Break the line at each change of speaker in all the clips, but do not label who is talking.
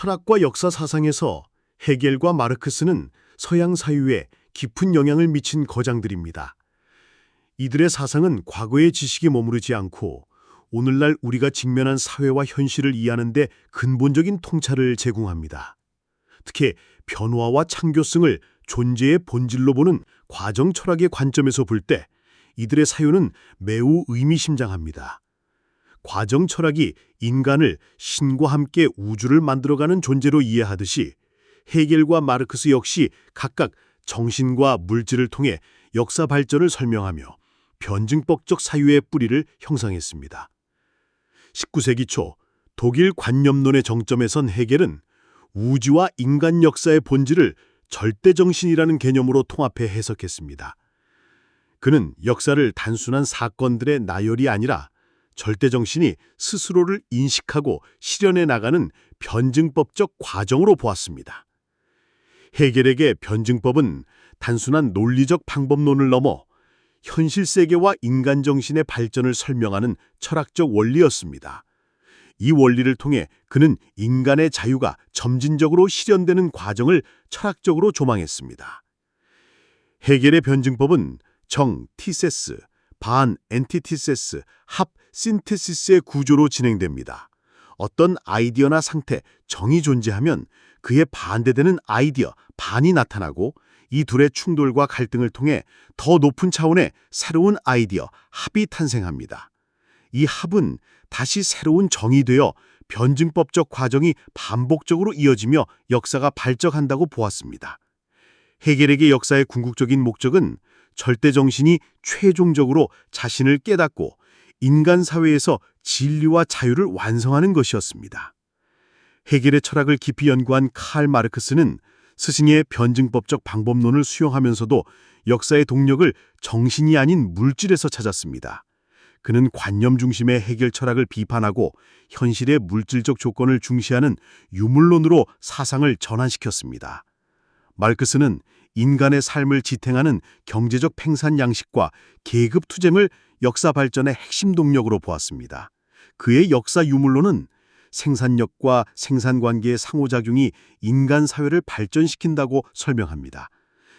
철학과 역사 사상에서 헤겔과 마르크스는 서양 사유에 깊은 영향을 미친 거장들입니다. 이들의 사상은 과거의 지식에 머무르지 않고 오늘날 우리가 직면한 사회와 현실을 이해하는 데 근본적인 통찰을 제공합니다. 특히 변화와 창조성을 존재의 본질로 보는 과정 철학의 관점에서 볼 때 이들의 사유는 매우 의미심장합니다. 과정 철학이 인간을 신과 함께 우주를 만들어가는 존재로 이해하듯이 헤겔과 마르크스 역시 각각 정신과 물질을 통해 역사 발전을 설명하며 변증법적 사유의 뿌리를 형성했습니다. 19세기 초 독일 관념론의 정점에 선 헤겔은 우주와 인간 역사의 본질을 절대정신이라는 개념으로 통합해 해석했습니다. 그는 역사를 단순한 사건들의 나열이 아니라 절대정신이 스스로를 인식하고 실현해 나가는 변증법적 과정으로 보았습니다. 헤겔에게 변증법은 단순한 논리적 방법론을 넘어 현실 세계와 인간 정신의 발전을 설명하는 철학적 원리였습니다. 이 원리를 통해 그는 인간의 자유가 점진적으로 실현되는 과정을 철학적으로 조망했습니다. 헤겔의 변증법은 정, 티세스, 반, 엔티티세스, 합, 신테시스의 구조로 진행됩니다. 어떤 아이디어나 상태, 정이 존재하면 그에 반대되는 아이디어, 반이 나타나고 이 둘의 충돌과 갈등을 통해 더 높은 차원의 새로운 아이디어, 합이 탄생합니다. 이 합은 다시 새로운 정이 되어 변증법적 과정이 반복적으로 이어지며 역사가 발전한다고 보았습니다. 헤겔에게 역사의 궁극적인 목적은 절대정신이 최종적으로 자신을 깨닫고 인간 사회에서 진리와 자유를 완성하는 것이었습니다. 헤겔의 철학을 깊이 연구한 칼 마르크스는 스승의 변증법적 방법론을 수용하면서도 역사의 동력을 정신이 아닌 물질에서 찾았습니다. 그는 관념 중심의 헤겔 철학을 비판하고 현실의 물질적 조건을 중시하는 유물론으로 사상을 전환시켰습니다. 마르크스는 인간의 삶을 지탱하는 경제적 팽산 양식과 계급 투쟁을 역사 발전의 핵심 동력으로 보았습니다. 그의 역사 유물론은 생산력과 생산관계의 상호작용이 인간 사회를 발전시킨다고 설명합니다.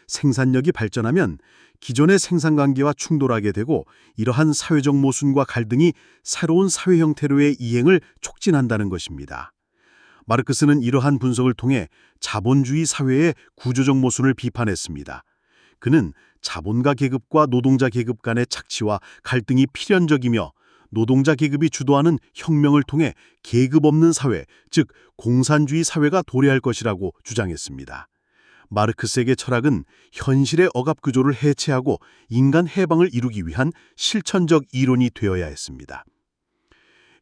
생산력이 발전하면 기존의 생산관계와 충돌하게 되고 이러한 사회적 모순과 갈등이 새로운 사회 형태로의 이행을 촉진한다는 것입니다. 마르크스는 이러한 분석을 통해 자본주의 사회의 구조적 모순을 비판했습니다. 그는 자본가 계급과 노동자 계급 간의 착취와 갈등이 필연적이며 노동자 계급이 주도하는 혁명을 통해 계급 없는 사회, 즉 공산주의 사회가 도래할 것이라고 주장했습니다. 마르크스에게 철학은 현실의 억압 구조를 해체하고 인간 해방을 이루기 위한 실천적 이론이 되어야 했습니다.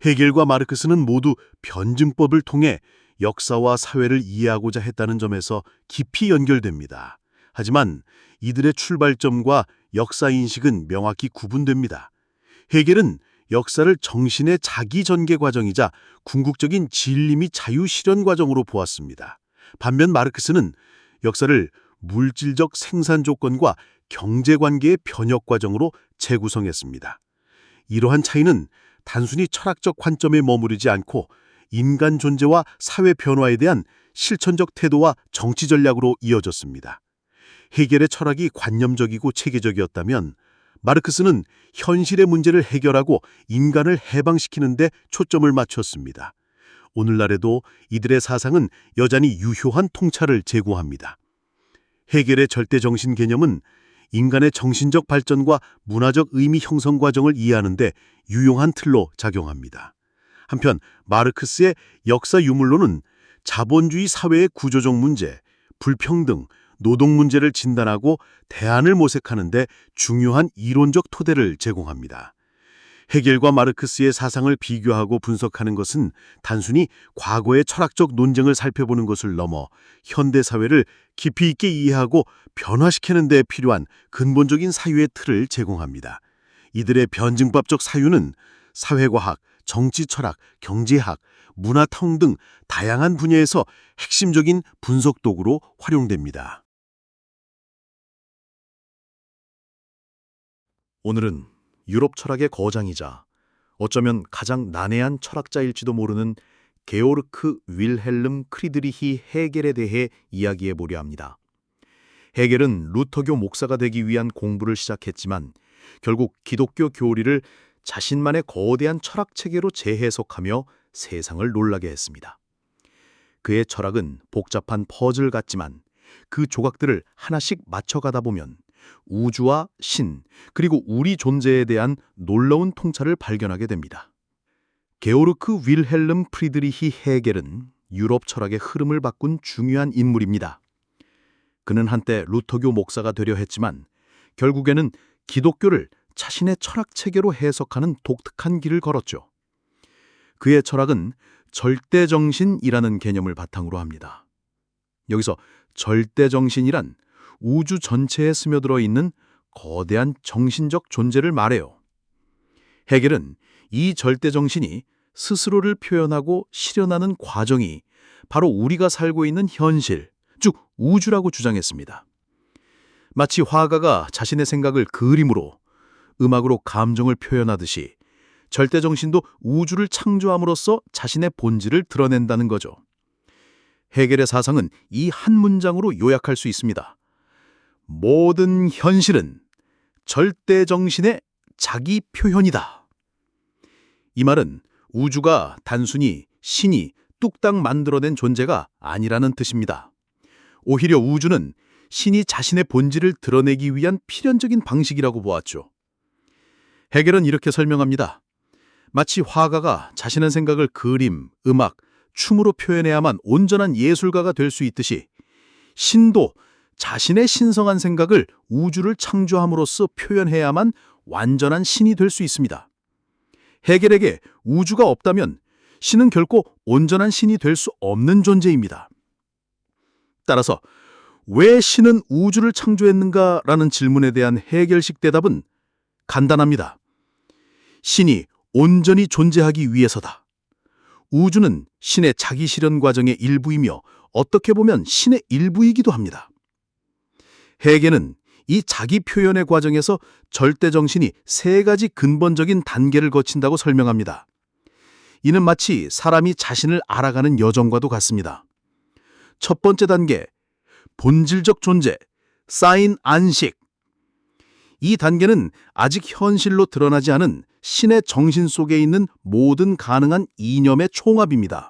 헤겔과 마르크스는 모두 변증법을 통해 역사와 사회를 이해하고자 했다는 점에서 깊이 연결됩니다. 하지만 이들의 출발점과 역사인식은 명확히 구분됩니다. 헤겔은 역사를 정신의 자기 전개 과정이자 궁극적인 진리 및 자유 실현 과정으로 보았습니다. 반면 마르크스는 역사를 물질적 생산 조건과 경제 관계의 변혁 과정으로 재구성했습니다. 이러한 차이는 단순히 철학적 관점에 머무르지 않고 인간 존재와 사회 변화에 대한 실천적 태도와 정치 전략으로 이어졌습니다. 헤겔의 철학이 관념적이고 체계적이었다면 마르크스는 현실의 문제를 해결하고 인간을 해방시키는 데 초점을 맞췄습니다. 오늘날에도 이들의 사상은 여전히 유효한 통찰을 제공합니다. 헤겔의 절대정신 개념은 인간의 정신적 발전과 문화적 의미 형성 과정을 이해하는 데 유용한 틀로 작용합니다. 한편 마르크스의 역사 유물론은 자본주의 사회의 구조적 문제, 불평등, 노동 문제를 진단하고 대안을 모색하는 데 중요한 이론적 토대를 제공합니다. 헤겔과 마르크스의 사상을 비교하고 분석하는 것은 단순히 과거의 철학적 논쟁을 살펴보는 것을 넘어 현대 사회를 깊이 있게 이해하고 변화시키는 데 필요한 근본적인 사유의 틀을 제공합니다. 이들의 변증법적 사유는 사회과학, 정치철학, 경제학, 문화통 등 다양한 분야에서 핵심적인 분석 도구로 활용됩니다.
오늘은 유럽 철학의 거장이자 어쩌면 가장 난해한 철학자일지도 모르는 게오르크 윌헬름 크리드리히 헤겔에 대해 이야기해 보려 합니다. 헤겔은 루터교 목사가 되기 위한 공부를 시작했지만 결국 기독교 교리를 자신만의 거대한 철학 체계로 재해석하며 세상을 놀라게 했습니다. 그의 철학은 복잡한 퍼즐 같지만 그 조각들을 하나씩 맞춰가다 보면 우주와 신, 그리고 우리 존재에 대한 놀라운 통찰을 발견하게 됩니다. 게오르크 윌헬름 프리드리히 헤겔은 유럽 철학의 흐름을 바꾼 중요한 인물입니다. 그는 한때 루터교 목사가 되려 했지만 결국에는 기독교를 자신의 철학 체계로 해석하는 독특한 길을 걸었죠. 그의 철학은 절대정신이라는 개념을 바탕으로 합니다. 여기서 절대정신이란 우주 전체에 스며들어 있는 거대한 정신적 존재를 말해요. 헤겔은 이 절대정신이 스스로를 표현하고 실현하는 과정이 바로 우리가 살고 있는 현실, 즉 우주라고 주장했습니다. 마치 화가가 자신의 생각을 그림으로, 음악으로 감정을 표현하듯이 절대정신도 우주를 창조함으로써 자신의 본질을 드러낸다는 거죠. 헤겔의 사상은 이 한 문장으로 요약할 수 있습니다. 모든 현실은 절대정신의 자기 표현이다. 이 말은 우주가 단순히 신이 뚝딱 만들어낸 존재가 아니라는 뜻입니다. 오히려 우주는 신이 자신의 본질을 드러내기 위한 필연적인 방식이라고 보았죠. 헤겔은 이렇게 설명합니다. 마치 화가가 자신의 생각을 그림, 음악, 춤으로 표현해야만 온전한 예술가가 될 수 있듯이 신도 자신의 신성한 생각을 우주를 창조함으로써 표현해야만 완전한 신이 될 수 있습니다. 헤겔에게 우주가 없다면 신은 결코 온전한 신이 될 수 없는 존재입니다. 따라서 왜 신은 우주를 창조했는가라는 질문에 대한 헤겔식 대답은 간단합니다. 신이 온전히 존재하기 위해서다. 우주는 신의 자기 실현 과정의 일부이며 어떻게 보면 신의 일부이기도 합니다. 헤겔은 이 자기 표현의 과정에서 절대정신이 세 가지 근본적인 단계를 거친다고 설명합니다. 이는 마치 사람이 자신을 알아가는 여정과도 같습니다. 첫 번째 단계, 본질적 존재, 사인 안식. 이 단계는 아직 현실로 드러나지 않은 신의 정신 속에 있는 모든 가능한 이념의 총합입니다.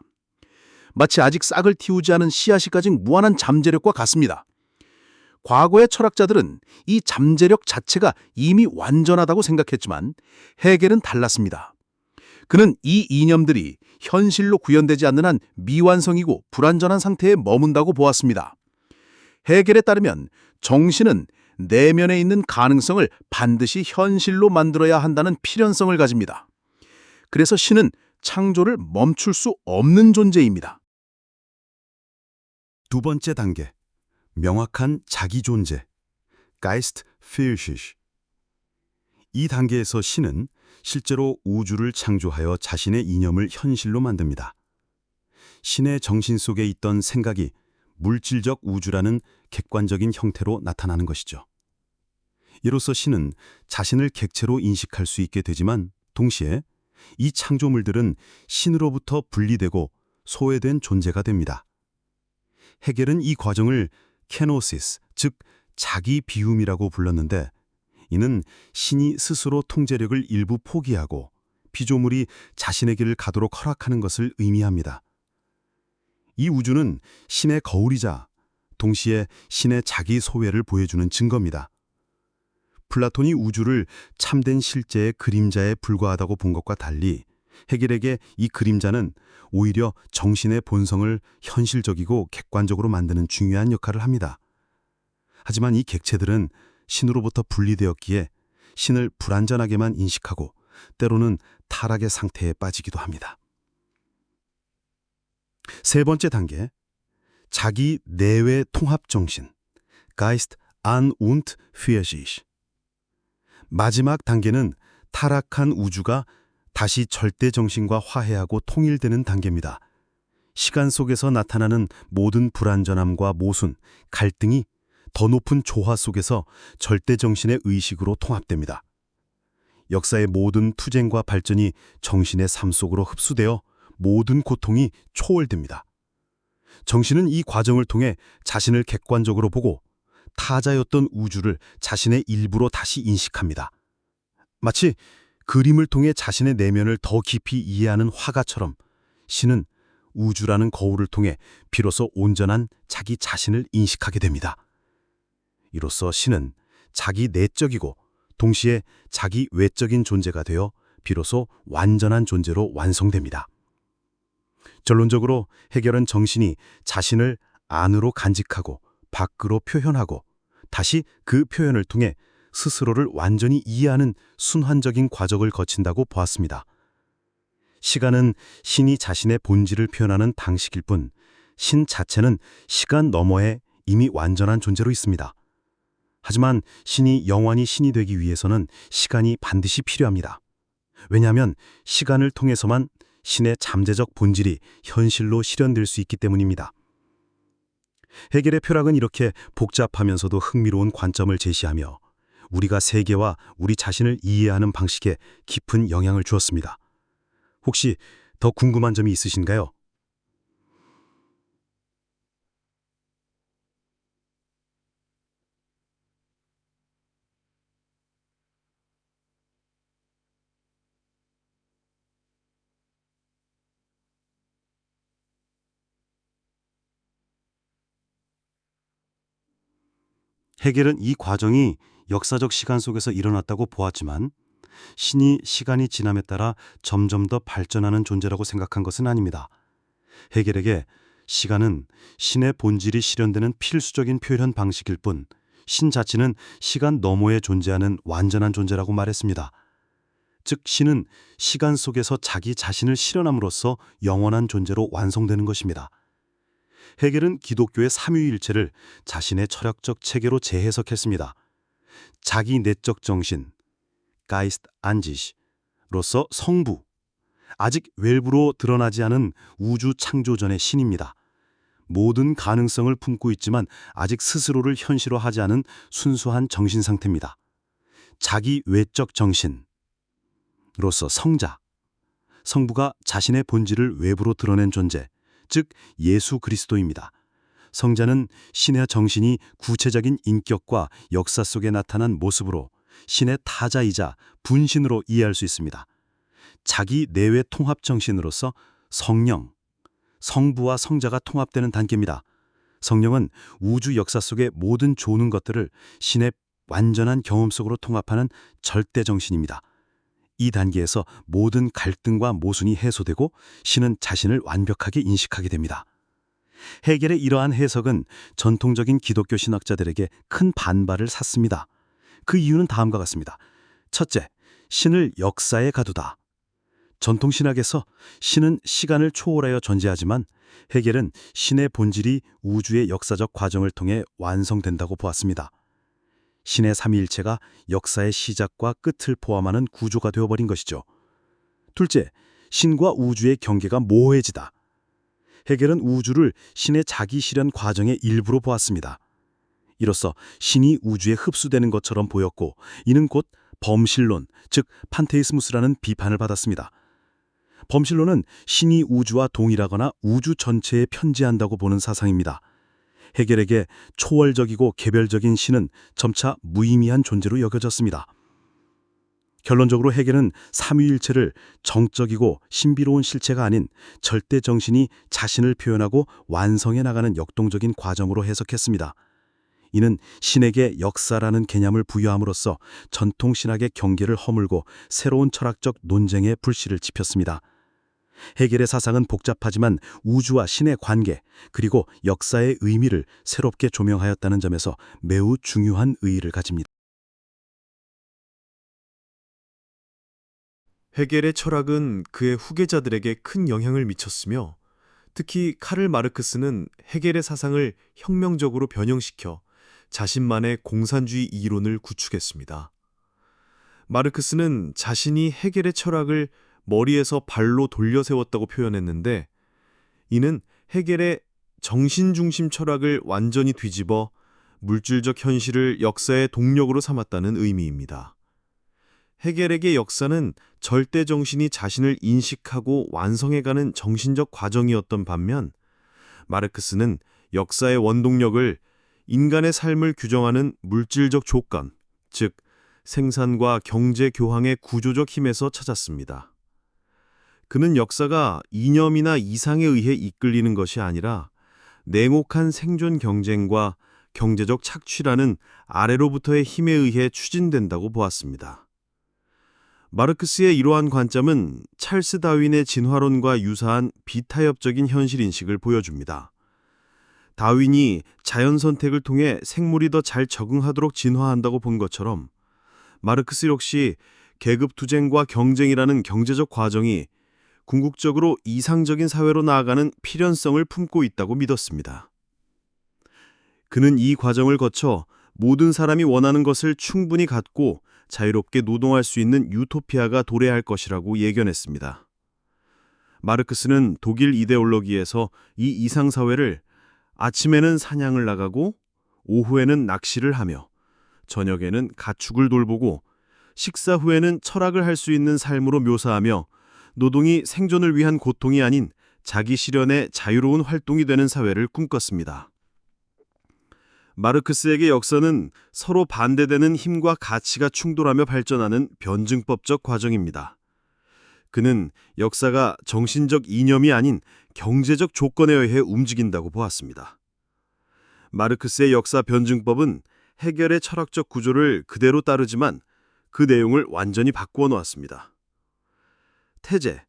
마치 아직 싹을 틔우지 않은 씨앗이 가진 무한한 잠재력과 같습니다. 과거의 철학자들은 이 잠재력 자체가 이미 완전하다고 생각했지만 헤겔은 달랐습니다. 그는 이 이념들이 현실로 구현되지 않는 한 미완성이고 불완전한 상태에 머문다고 보았습니다. 헤겔에 따르면 정신은 내면에 있는 가능성을 반드시 현실로 만들어야 한다는 필연성을 가집니다. 그래서 신은 창조를 멈출 수 없는 존재입니다.
두 번째 단계, 명확한 자기 존재, Geist für sich. 이 단계에서 신은 실제로 우주를 창조하여 자신의 이념을 현실로 만듭니다. 신의 정신 속에 있던 생각이 물질적 우주라는 객관적인 형태로 나타나는 것이죠. 이로써 신은 자신을 객체로 인식할 수 있게 되지만 동시에 이 창조물들은 신으로부터 분리되고 소외된 존재가 됩니다. 헤겔은 이 과정을 케노시스, 즉 자기 비움이라고 불렀는데 이는 신이 스스로 통제력을 일부 포기하고 피조물이 자신의 길을 가도록 허락하는 것을 의미합니다. 이 우주는 신의 거울이자 동시에 신의 자기 소외를 보여주는 증거입니다. 플라톤이 우주를 참된 실제의 그림자에 불과하다고 본 것과 달리 헤겔에게 이 그림자는 오히려 정신의 본성을 현실적이고 객관적으로 만드는 중요한 역할을 합니다. 하지만 이 객체들은 신으로부터 분리되었기에 신을 불완전하게만 인식하고 때로는 타락의 상태에 빠지기도 합니다. 세 번째 단계, 자기 내외 통합 정신, Geist an und für sich. 마지막 단계는 타락한 우주가 다시 절대 정신과 화해하고 통일되는 단계입니다. 시간 속에서 나타나는 모든 불완전함과 모순, 갈등이 더 높은 조화 속에서 절대 정신의 의식으로 통합됩니다. 역사의 모든 투쟁과 발전이 정신의 삶 속으로 흡수되어 모든 고통이 초월됩니다. 정신은 이 과정을 통해 자신을 객관적으로 보고 타자였던 우주를 자신의 일부로 다시 인식합니다. 마치 그림을 통해 자신의 내면을 더 깊이 이해하는 화가처럼 신은 우주라는 거울을 통해 비로소 온전한 자기 자신을 인식하게 됩니다. 이로써 신은 자기 내적이고 동시에 자기 외적인 존재가 되어 비로소 완전한 존재로 완성됩니다. 결론적으로 해결은 정신이 자신을 안으로 간직하고 밖으로 표현하고 다시 그 표현을 통해 스스로를 완전히 이해하는 순환적인 과정을 거친다고 보았습니다. 시간은 신이 자신의 본질을 표현하는 방식일 뿐, 신 자체는 시간 너머에 이미 완전한 존재로 있습니다. 하지만 신이 영원히 신이 되기 위해서는 시간이 반드시 필요합니다. 왜냐하면 시간을 통해서만 신의 잠재적 본질이 현실로 실현될 수 있기 때문입니다. 헤겔의 철학은 이렇게 복잡하면서도 흥미로운 관점을 제시하며 우리가 세계와 우리 자신을 이해하는 방식에 깊은 영향을 주었습니다. 혹시 더 궁금한 점이 있으신가요? 헤겔은 이 과정이 역사적 시간 속에서 일어났다고 보았지만 신이 시간이 지남에 따라 점점 더 발전하는 존재라고 생각한 것은 아닙니다. 헤겔에게 시간은 신의 본질이 실현되는 필수적인 표현 방식일 뿐, 신 자체는 시간 너머에 존재하는 완전한 존재라고 말했습니다. 즉, 신은 시간 속에서 자기 자신을 실현함으로써 영원한 존재로 완성되는 것입니다. 헤겔은 기독교의 삼위일체를 자신의 철학적 체계로 재해석했습니다. 자기 내적 정신, Geist an sich로서 성부, 아직 외부로 드러나지 않은 우주 창조전의 신입니다. 모든 가능성을 품고 있지만 아직 스스로를 현실화하지 않은 순수한 정신 상태입니다. 자기 외적 정신로서 성자, 성부가 자신의 본질을 외부로 드러낸 존재, 즉 예수 그리스도입니다. 성자는 신의 정신이 구체적인 인격과 역사 속에 나타난 모습으로 신의 타자이자 분신으로 이해할 수 있습니다. 자기 내외 통합 정신으로서 성령, 성부와 성자가 통합되는 단계입니다. 성령은 우주 역사 속의 모든 좋은 것들을 신의 완전한 경험 속으로 통합하는 절대 정신입니다. 이 단계에서 모든 갈등과 모순이 해소되고 신은 자신을 완벽하게 인식하게 됩니다. 헤겔의 이러한 해석은 전통적인 기독교 신학자들에게 큰 반발을 샀습니다. 그 이유는 다음과 같습니다. 첫째, 신을 역사에 가두다. 전통 신학에서 신은 시간을 초월하여 존재하지만 헤겔은 신의 본질이 우주의 역사적 과정을 통해 완성된다고 보았습니다. 신의 삼위일체가 역사의 시작과 끝을 포함하는 구조가 되어버린 것이죠. 둘째, 신과 우주의 경계가 모호해지다. 헤겔은 우주를 신의 자기 실현 과정의 일부로 보았습니다. 이로써 신이 우주에 흡수되는 것처럼 보였고 이는 곧 범실론, 즉 판테이스무스라는 비판을 받았습니다. 범실론은 신이 우주와 동일하거나 우주 전체에 편지한다고 보는 사상입니다. 헤겔에게 초월적이고 개별적인 신은 점차 무의미한 존재로 여겨졌습니다. 결론적으로 헤겔은 삼위일체를 정적이고 신비로운 실체가 아닌 절대 정신이 자신을 표현하고 완성해 나가는 역동적인 과정으로 해석했습니다. 이는 신에게 역사라는 개념을 부여함으로써 전통 신학의 경계를 허물고 새로운 철학적 논쟁의 불씨를 지폈습니다. 헤겔의 사상은 복잡하지만 우주와 신의 관계 그리고 역사의 의미를 새롭게 조명하였다는 점에서 매우 중요한 의의를 가집니다.
헤겔의 철학은 그의 후계자들에게 큰 영향을 미쳤으며 특히 카를 마르크스는 헤겔의 사상을 혁명적으로 변형시켜 자신만의 공산주의 이론을 구축했습니다. 마르크스는 자신이 헤겔의 철학을 머리에서 발로 돌려 세웠다고 표현했는데 이는 헤겔의 정신중심 철학을 완전히 뒤집어 물질적 현실을 역사의 동력으로 삼았다는 의미입니다. 헤겔에게 역사는 절대 정신이 자신을 인식하고 완성해가는 정신적 과정이었던 반면 마르크스는 역사의 원동력을 인간의 삶을 규정하는 물질적 조건, 즉 생산과 경제 교황의 구조적 힘에서 찾았습니다. 그는 역사가 이념이나 이상에 의해 이끌리는 것이 아니라 냉혹한 생존 경쟁과 경제적 착취라는 아래로부터의 힘에 의해 추진된다고 보았습니다. 마르크스의 이러한 관점은 찰스 다윈의 진화론과 유사한 비타협적인 현실인식을 보여줍니다. 다윈이 자연 선택을 통해 생물이 더 잘 적응하도록 진화한다고 본 것처럼 마르크스 역시 계급투쟁과 경쟁이라는 경제적 과정이 궁극적으로 이상적인 사회로 나아가는 필연성을 품고 있다고 믿었습니다. 그는 이 과정을 거쳐 모든 사람이 원하는 것을 충분히 갖고 자유롭게 노동할 수 있는 유토피아가 도래할 것이라고 예견했습니다. 마르크스는 독일 이데올로기에서 이 이상사회를 아침에는 사냥을 나가고 오후에는 낚시를 하며 저녁에는 가축을 돌보고 식사 후에는 철학을 할 수 있는 삶으로 묘사하며 노동이 생존을 위한 고통이 아닌 자기 실현의 자유로운 활동이 되는 사회를 꿈꿨습니다. 마르크스에게 역사는 서로 반대되는 힘과 가치가 충돌하며 발전하는 변증법적 과정입니다. 그는 역사가 정신적 이념이 아닌 경제적 조건에 의해 움직인다고 보았습니다. 마르크스의 역사 변증법은 해겔의 철학적 구조를 그대로 따르지만 그 내용을 완전히 바꾸어 놓았습니다. 태제,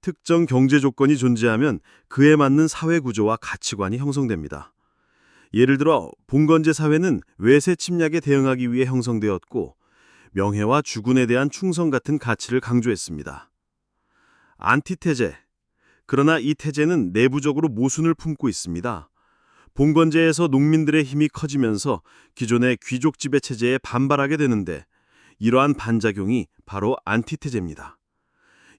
특정 경제 조건이 존재하면 그에 맞는 사회 구조와 가치관이 형성됩니다. 예를 들어 봉건제 사회는 외세 침략에 대응하기 위해 형성되었고 명예와 주군에 대한 충성 같은 가치를 강조했습니다. 안티태제, 그러나 이 태제는 내부적으로 모순을 품고 있습니다. 봉건제에서 농민들의 힘이 커지면서 기존의 귀족 지배 체제에 반발하게 되는데 이러한 반작용이 바로 안티태제입니다.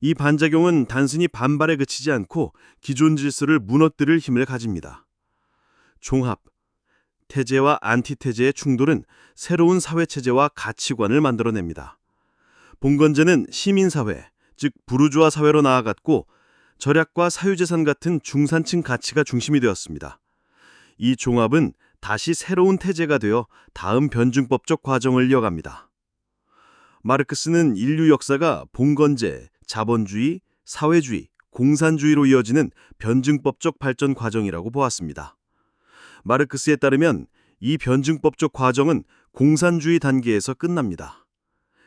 이 반작용은 단순히 반발에 그치지 않고 기존 질서를 무너뜨릴 힘을 가집니다. 종합, 태제와 안티태제의 충돌은 새로운 사회체제와 가치관을 만들어냅니다. 봉건제는 시민사회, 즉 부르주아 사회로 나아갔고 절약과 사유재산 같은 중산층 가치가 중심이 되었습니다. 이 종합은 다시 새로운 태제가 되어 다음 변증법적 과정을 이어갑니다. 마르크스는 인류 역사가 봉건제, 자본주의, 사회주의, 공산주의로 이어지는 변증법적 발전 과정이라고 보았습니다. 마르크스에 따르면 이 변증법적 과정은 공산주의 단계에서 끝납니다.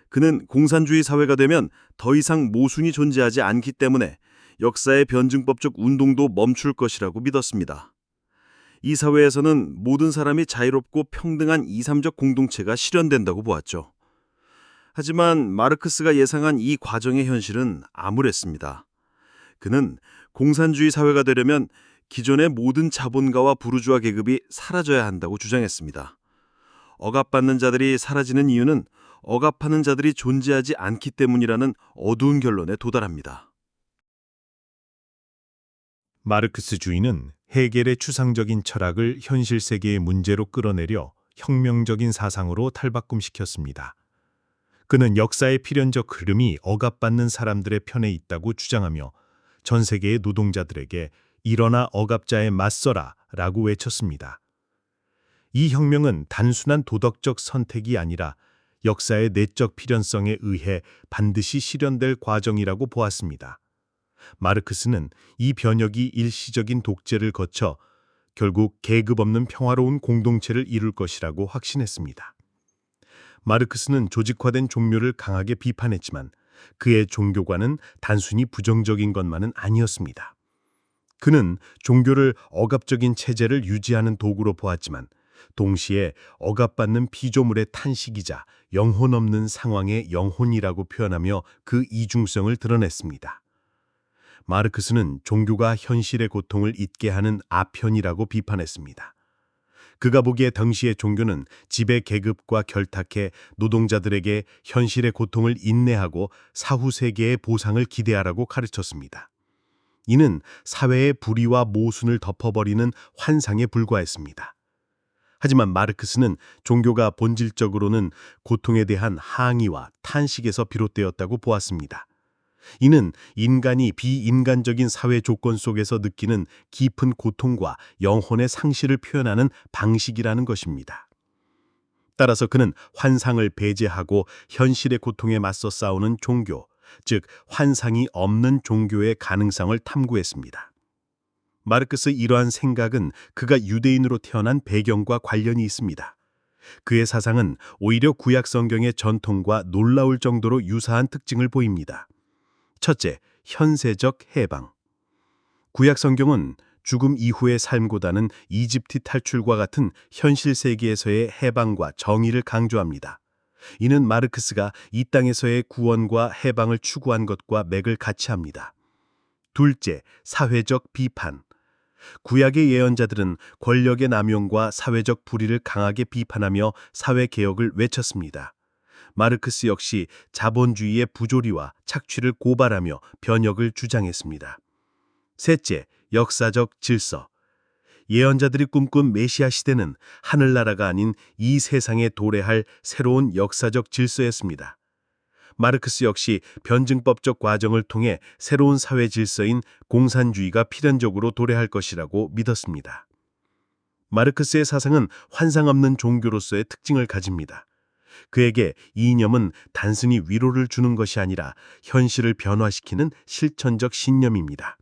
그는 공산주의 사회가 되면 더 이상 모순이 존재하지 않기 때문에 역사의 변증법적 운동도 멈출 것이라고 믿었습니다. 이 사회에서는 모든 사람이 자유롭고 평등한 이삼적 공동체가 실현된다고 보았죠. 하지만 마르크스가 예상한 이 과정의 현실은 암울했습니다. 그는 공산주의 사회가 되려면 기존의 모든 자본가와 부르주아 계급이 사라져야 한다고 주장했습니다. 억압받는 자들이 사라지는 이유는 억압하는 자들이 존재하지 않기 때문이라는 어두운 결론에 도달합니다.
마르크스주의는 헤겔의 추상적인 철학을 현실 세계의 문제로 끌어내려 혁명적인 사상으로 탈바꿈시켰습니다. 그는 역사의 필연적 흐름이 억압받는 사람들의 편에 있다고 주장하며 전 세계의 노동자들에게 일어나 억압자에 맞서라 라고 외쳤습니다. 이 혁명은 단순한 도덕적 선택이 아니라 역사의 내적 필연성에 의해 반드시 실현될 과정이라고 보았습니다. 마르크스는 이 변혁이 일시적인 독재를 거쳐 결국 계급 없는 평화로운 공동체를 이룰 것이라고 확신했습니다. 마르크스는 조직화된 종묘를 강하게 비판했지만 그의 종교관은 단순히 부정적인 것만은 아니었습니다. 그는 종교를 억압적인 체제를 유지하는 도구로 보았지만 동시에 억압받는 피조물의 탄식이자 영혼 없는 상황의 영혼이라고 표현하며 그 이중성을 드러냈습니다. 마르크스는 종교가 현실의 고통을 잊게 하는 아편이라고 비판했습니다. 그가 보기에 당시의 종교는 지배 계급과 결탁해 노동자들에게 현실의 고통을 인내하고 사후 세계의 보상을 기대하라고 가르쳤습니다. 이는 사회의 불의와 모순을 덮어버리는 환상에 불과했습니다. 하지만 마르크스는 종교가 본질적으로는 고통에 대한 항의와 탄식에서 비롯되었다고 보았습니다. 이는 인간이 비인간적인 사회 조건 속에서 느끼는 깊은 고통과 영혼의 상실을 표현하는 방식이라는 것입니다. 따라서 그는 환상을 배제하고 현실의 고통에 맞서 싸우는 종교, 즉 환상이 없는 종교의 가능성을 탐구했습니다. 마르크스 이러한 생각은 그가 유대인으로 태어난 배경과 관련이 있습니다. 그의 사상은 오히려 구약 성경의 전통과 놀라울 정도로 유사한 특징을 보입니다. 첫째, 현세적 해방. 구약 성경은 죽음 이후의 삶보다는 이집트 탈출과 같은 현실 세계에서의 해방과 정의를 강조합니다. 이는 마르크스가 이 땅에서의 구원과 해방을 추구한 것과 맥을 같이 합니다. 둘째, 사회적 비판. 구약의 예언자들은 권력의 남용과 사회적 불의를 강하게 비판하며 사회개혁을 외쳤습니다. 마르크스 역시 자본주의의 부조리와 착취를 고발하며 변혁을 주장했습니다. 셋째, 역사적 질서. 예언자들이 꿈꾼 메시아 시대는 하늘나라가 아닌 이 세상에 도래할 새로운 역사적 질서였습니다. 마르크스 역시 변증법적 과정을 통해 새로운 사회 질서인 공산주의가 필연적으로 도래할 것이라고 믿었습니다. 마르크스의 사상은 환상 없는 종교로서의 특징을 가집니다. 그에게 이념은 단순히 위로를 주는 것이 아니라 현실을 변화시키는 실천적 신념입니다.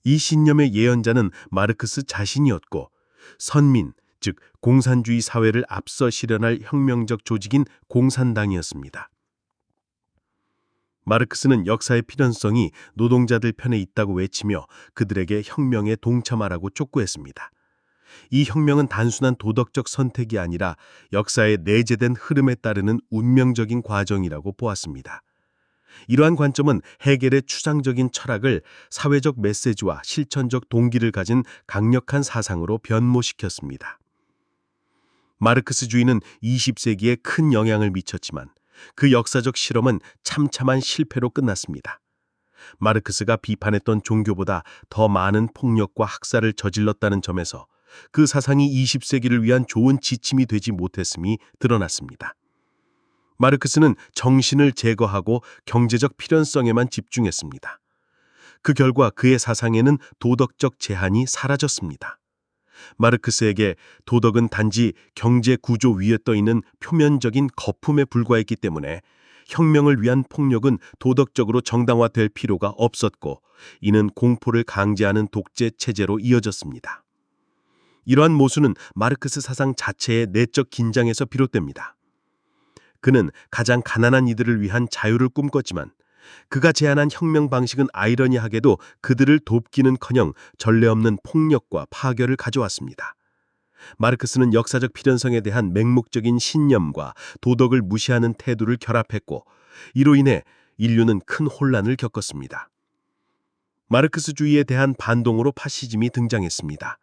이 신념의 예언자는 마르크스 자신이었고 선민, 즉 공산주의 사회를 앞서 실현할 혁명적 조직인 공산당이었습니다. 마르크스는 역사의 필연성이 노동자들 편에 있다고 외치며 그들에게 혁명에 동참하라고 촉구했습니다. 이 혁명은 단순한 도덕적 선택이 아니라 역사의 내재된 흐름에 따르는 운명적인 과정이라고 보았습니다. 이러한 관점은 헤겔의 추상적인 철학을 사회적 메시지와 실천적 동기를 가진 강력한 사상으로 변모시켰습니다. 마르크스주의는 20세기에 큰 영향을 미쳤지만 그 역사적 실험은 참참한 실패로 끝났습니다. 마르크스가 비판했던 종교보다 더 많은 폭력과 학살을 저질렀다는 점에서 그 사상이 20세기를 위한 좋은 지침이 되지 못했음이 드러났습니다. 마르크스는 정신을 제거하고 경제적 필연성에만 집중했습니다. 그 결과 그의 사상에는 도덕적 제한이 사라졌습니다. 마르크스에게 도덕은 단지 경제 구조 위에 떠있는 표면적인 거품에 불과했기 때문에 혁명을 위한 폭력은 도덕적으로 정당화될 필요가 없었고 이는 공포를 강제하는 독재 체제로 이어졌습니다. 이러한 모순은 마르크스 사상 자체의 내적 긴장에서 비롯됩니다. 그는 가장 가난한 이들을 위한 자유를 꿈꿨지만 그가 제안한 혁명 방식은 아이러니하게도 그들을 돕기는커녕 전례 없는 폭력과 파괴를 가져왔습니다. 마르크스는 역사적 필연성에 대한 맹목적인 신념과 도덕을 무시하는 태도를 결합했고 이로 인해 인류는 큰 혼란을 겪었습니다. 마르크스주의에 대한 반동으로 파시즘이 등장했습니다.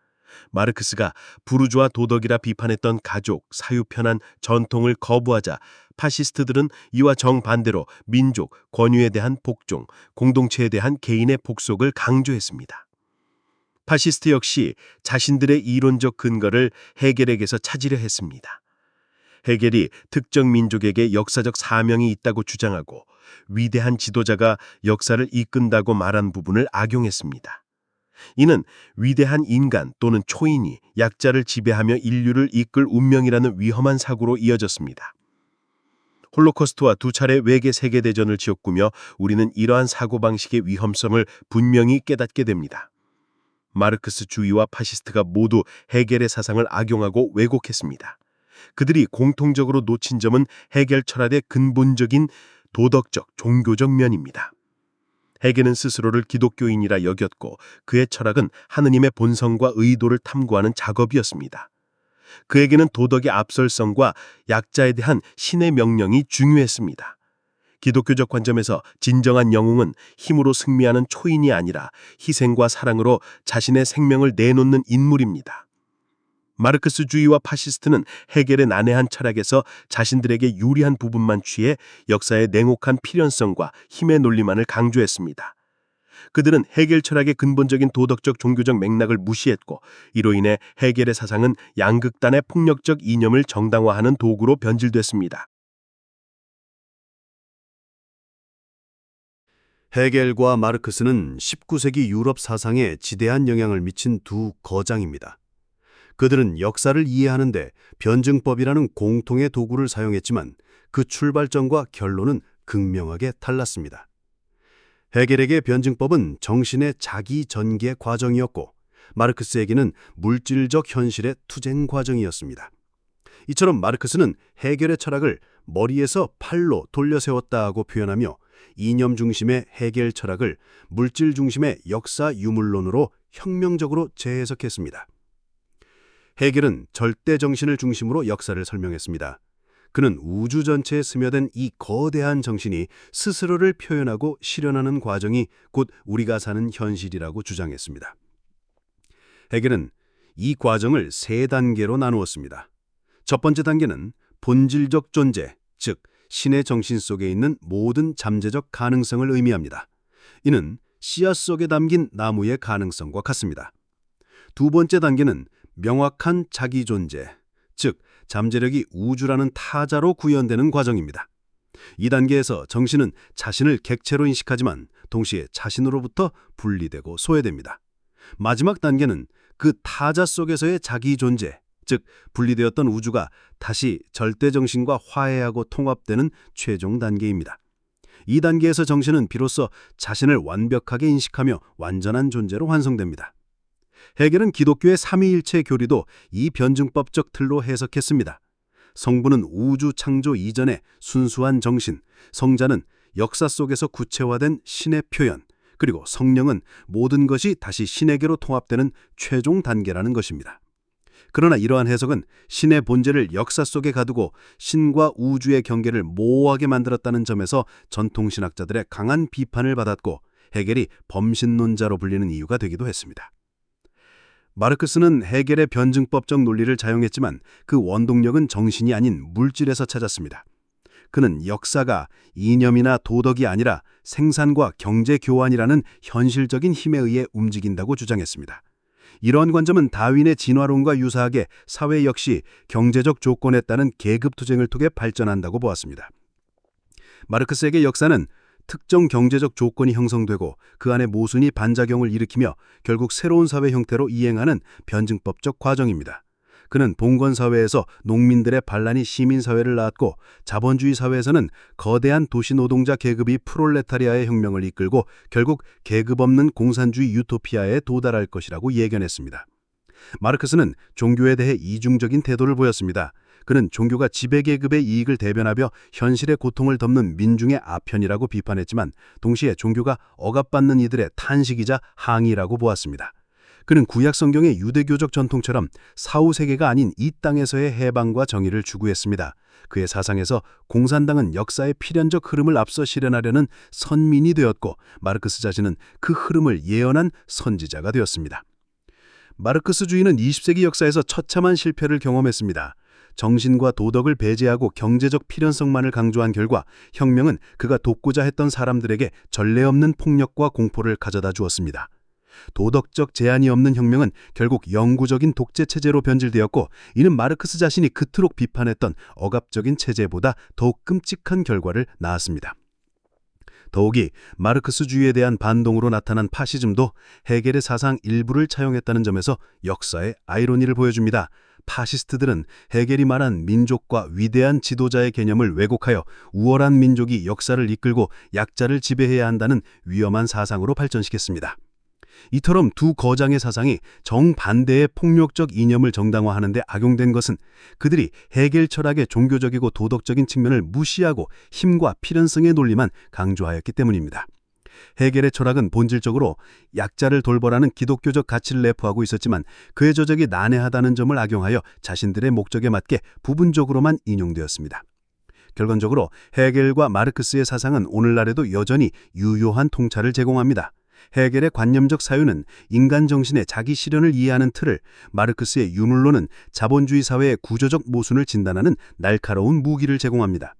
마르크스가 부르주아 도덕이라 비판했던 가족, 사유 편한 전통을 거부하자 파시스트들은 이와 정반대로 민족, 권위에 대한 복종, 공동체에 대한 개인의 복속을 강조했습니다. 파시스트 역시 자신들의 이론적 근거를 헤겔에게서 찾으려 했습니다. 헤겔이 특정 민족에게 역사적 사명이 있다고 주장하고 위대한 지도자가 역사를 이끈다고 말한 부분을 악용했습니다. 이는 위대한 인간 또는 초인이 약자를 지배하며 인류를 이끌 운명이라는 위험한 사고로 이어졌습니다. 홀로코스트와 두 차례 외계 세계대전을 지었구며 우리는 이러한 사고방식의 위험성을 분명히 깨닫게 됩니다. 마르크스주의와 파시스트가 모두 헤겔의 사상을 악용하고 왜곡했습니다. 그들이 공통적으로 놓친 점은 헤겔 철학의 근본적인 도덕적, 종교적 면입니다. 헤겔은 스스로를 기독교인이라 여겼고 그의 철학은 하느님의 본성과 의도를 탐구하는 작업이었습니다. 그에게는 도덕의 앞설성과 약자에 대한 신의 명령이 중요했습니다. 기독교적 관점에서 진정한 영웅은 힘으로 승리하는 초인이 아니라 희생과 사랑으로 자신의 생명을 내놓는 인물입니다. 마르크스주의와 파시스트는 헤겔의 난해한 철학에서 자신들에게 유리한 부분만 취해 역사의 냉혹한 필연성과 힘의 논리만을 강조했습니다.
그들은 헤겔 철학의 근본적인 도덕적 종교적 맥락을 무시했고 이로 인해 헤겔의 사상은 양극단의 폭력적 이념을 정당화하는 도구로 변질됐습니다.
헤겔과 마르크스는 19세기 유럽 사상에 지대한 영향을 미친 두 거장입니다. 그들은 역사를 이해하는데 변증법이라는 공통의 도구를 사용했지만 그 출발점과 결론은 극명하게 달랐습니다. 헤겔에게 변증법은 정신의 자기 전개 과정이었고 마르크스에게는 물질적 현실의 투쟁 과정이었습니다. 이처럼 마르크스는 헤겔의 철학을 머리에서 팔로 돌려 세웠다고 표현하며 이념 중심의 헤겔 철학을 물질 중심의 역사 유물론으로 혁명적으로 재해석했습니다. 헤겔은 절대 정신을 중심으로 역사를 설명했습니다. 그는 우주 전체에 스며든 이 거대한 정신이 스스로를 표현하고 실현하는 과정이 곧 우리가 사는 현실이라고 주장했습니다. 헤겔은 이 과정을 세 단계로 나누었습니다. 첫 번째 단계는 본질적 존재, 즉 신의 정신 속에 있는 모든 잠재적 가능성을 의미합니다. 이는 씨앗 속에 담긴 나무의 가능성과 같습니다. 두 번째 단계는 명확한 자기 존재, 즉 잠재력이 우주라는 타자로 구현되는 과정입니다. 이 단계에서 정신은 자신을 객체로 인식하지만 동시에 자신으로부터 분리되고 소외됩니다. 마지막 단계는 그 타자 속에서의 자기 존재, 즉 분리되었던 우주가 다시 절대 정신과 화해하고 통합되는 최종 단계입니다. 이 단계에서 정신은 비로소 자신을 완벽하게 인식하며 완전한 존재로 완성됩니다. 헤겔은 기독교의 삼위일체 교리도 이 변증법적 틀로 해석했습니다. 성부는 우주 창조 이전의 순수한 정신, 성자는 역사 속에서 구체화된 신의 표현, 그리고 성령은 모든 것이 다시 신에게로 통합되는 최종 단계라는 것입니다. 그러나 이러한 해석은 신의 본질을 역사 속에 가두고 신과 우주의 경계를 모호하게 만들었다는 점에서 전통신학자들의 강한 비판을 받았고 헤겔이 범신론자로 불리는 이유가 되기도 했습니다. 마르크스는 헤겔의 변증법적 논리를 자용했지만 그 원동력은 정신이 아닌 물질에서 찾았습니다. 그는 역사가 이념이나 도덕이 아니라 생산과 경제 교환이라는 현실적인 힘에 의해 움직인다고 주장했습니다. 이러한 관점은 다윈의 진화론과 유사하게 사회 역시 경제적 조건에 따른 계급투쟁을 통해 발전한다고 보았습니다. 마르크스에게 역사는 특정 경제적 조건이 형성되고 그 안에 모순이 반작용을 일으키며 결국 새로운 사회 형태로 이행하는 변증법적 과정입니다. 그는 봉건사회에서 농민들의 반란이 시민사회를 낳았고 자본주의 사회에서는 거대한 도시노동자 계급이 프롤레타리아의 혁명을 이끌고 결국 계급 없는 공산주의 유토피아에 도달할 것이라고 예견했습니다. 마르크스는 종교에 대해 이중적인 태도를 보였습니다. 그는 종교가 지배계급의 이익을 대변하며 현실의 고통을 덮는 민중의 아편이라고 비판했지만 동시에 종교가 억압받는 이들의 탄식이자 항의라고 보았습니다. 그는 구약 성경의 유대교적 전통처럼 사후세계가 아닌 이 땅에서의 해방과 정의를 추구했습니다. 그의 사상에서 공산당은 역사의 필연적 흐름을 앞서 실현하려는 선민이 되었고 마르크스 자신은 그 흐름을 예언한 선지자가 되었습니다. 마르크스주의는 20세기 역사에서 처참한 실패를 경험했습니다. 정신과 도덕을 배제하고 경제적 필연성만을 강조한 결과 혁명은 그가 돕고자 했던 사람들에게 전례 없는 폭력과 공포를 가져다 주었습니다. 도덕적 제한이 없는 혁명은 결국 영구적인 독재 체제로 변질되었고 이는 마르크스 자신이 그토록 비판했던 억압적인 체제보다 더욱 끔찍한 결과를 낳았습니다. 더욱이 마르크스주의에 대한 반동으로 나타난 파시즘도 헤겔의 사상 일부를 차용했다는 점에서 역사의 아이러니를 보여줍니다. 파시스트들은 헤겔이 말한 민족과 위대한 지도자의 개념을 왜곡하여 우월한 민족이 역사를 이끌고 약자를 지배해야 한다는 위험한 사상으로 발전시켰습니다. 이처럼 두 거장의 사상이 정반대의 폭력적 이념을 정당화하는 데 악용된 것은 그들이 헤겔 철학의 종교적이고 도덕적인 측면을 무시하고 힘과 필연성의 논리만 강조하였기 때문입니다. 헤겔의 철학은 본질적으로 약자를 돌보라는 기독교적 가치를 내포하고 있었지만 그의 저작이 난해하다는 점을 악용하여 자신들의 목적에 맞게 부분적으로만 인용되었습니다. 결론적으로 헤겔과 마르크스의 사상은 오늘날에도 여전히 유효한 통찰을 제공합니다. 헤겔의 관념적 사유는 인간 정신의 자기 실현을 이해하는 틀을, 마르크스의 유물론은 자본주의 사회의 구조적 모순을 진단하는 날카로운 무기를 제공합니다.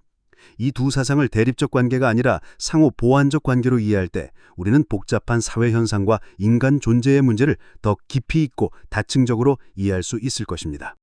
이 두 사상을 대립적 관계가 아니라 상호 보완적 관계로 이해할 때 우리는 복잡한 사회 현상과 인간 존재의 문제를 더 깊이 있고 다층적으로 이해할 수 있을 것입니다.